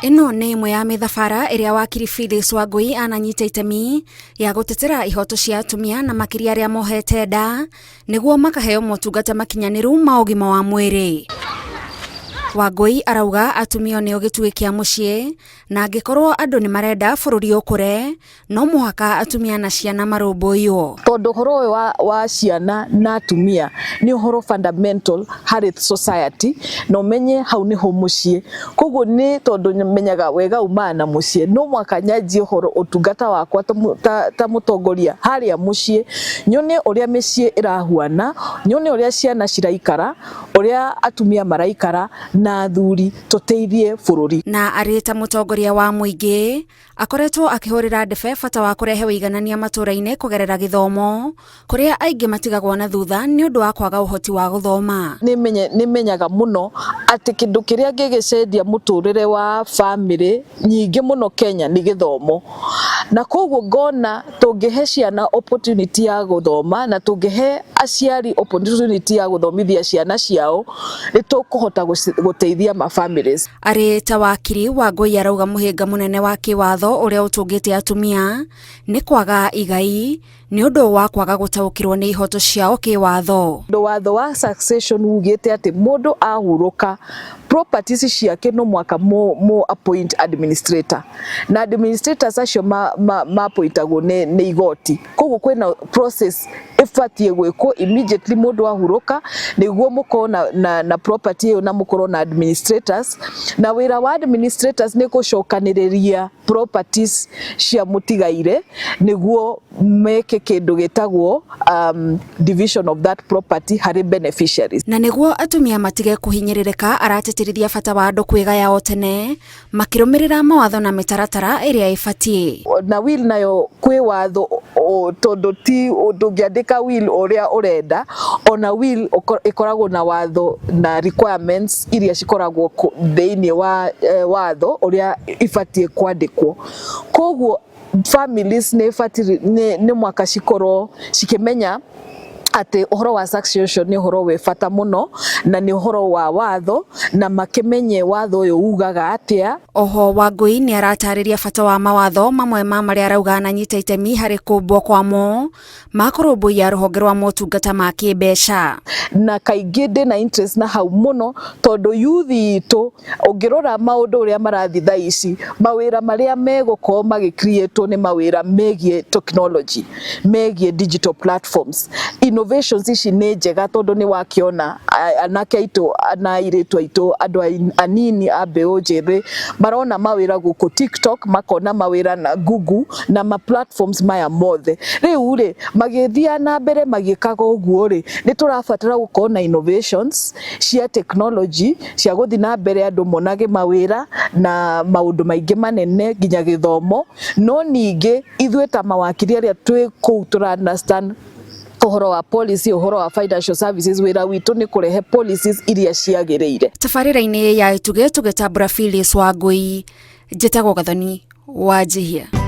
Ino ni imwe ya mithabara iria wakiri Phyllis Wangui ananyita itemi ya gutetera ihoto cia atumia na makiria aria mohete nda niguo makaheo motungata makinyaniru ma ugima wa mwiri. Wangui arauga atumia nio gitue kia mucii na angikorwo andu ni marenda bururi ukure no muhaka atumia na ciana marumbuiyo. Tondu horo wa ciana na atumia ni horo fundamental harĩ society no menye hau ni ho mucii. Koguo ni tondu menyaga wega umana mucii no mwaka nyanjie horo utungata wakwa ta mutongoria haria mucii nyone uria micii irahuana, nyone uria ciana ciraikara, uria atumia maraikara na athuri tuteithie bururi. Na arita mutongoria wa muingi akoretwo akihurira ndebe bata wa kurehe uiganania maturaine kugerera githomo kuria aingi matigagwo na thutha ni undu wa kwaga uhoti wa guthoma. Ni menyaga muno ati kindu kiria ngigicendia muturire wa family nyingi muno Kenya ni githomo, na koguo ngona tungihe ciana opportunity ya guthoma na tungihe aciari opportunity ya guthomithia ciana ciao ni tukuhota guteithia ma families. Ari ta wakiri Wangui arauga muhinga munene wa kiwatho uria utungite atumia ni kwaga igai ni undu wa kwaga gutaukirwo ni ihoto ciao kiwatho. Watho wa succession ugite ati mundu ahuruka properties ciake no mwaka mo appoint administrator na administrators acio ma appointagwo ni igoti. Koguo kwina process ifatie gwiko immediately mundu ahuruka niguo mukona na property iyo na mukoro na administrators, na wira wa administrators ni gucokaniriria properties cia mutigaire niguo meke kindu gitagwo division of that property hari beneficiaries. Na niguo atumia matige kuhinyiririka aratetirithia bata wa andu kwigaya o tene makirumirira mawatho na mitaratara iria ifatie. Na will nayo kwi watho tondu ti ndungiandika will uria urenda, ona will ikoragwo na watho na requirements iria cikoragwo thiini wa watho uria ifatie kwandikwo. Koguo families ni mwaka cikoro cikimenya ati uhoro wa succession ni uhoro we bata muno na ni uhoro wa watho na makimenye watho uyu ugaga atia. Oho Wangui ni aratariria bata wa mawatho mamwe ma maria arauga ananyita itemi hari kumbwo kwamo makurumbuia ruhonge rwa motungata ma kimbeca. Na kaingi ndina interest na hau muno tondu youth itu ungirora maundu uria marathi thaici mawira maria megukorwo magicreate ni mawira megie technology, megie digital platforms. Innovations ici ni njega tondu ni wakiona anake aitu ana iritu aitu andu anini abeo njere marona mawira guku TikTok, makona mawira na Google na ma platforms maya mothe. Riu ri magithia na mbere magikaga uguo ri ni turabatara gukorwo na innovations cia technology cia guthi na mbere andu monage mawira na maundu maingi manene nginya githomo. No ningi ithwe ta mawakiri aria twi ku tura understand uhoro wa policy, uhoro wa financial services, wira witu ni kurehe policies iria ciagiriire. Tabarira-ini ya tuge tambura Phyllis Wangui njitagwo Gathoni Wanjihia.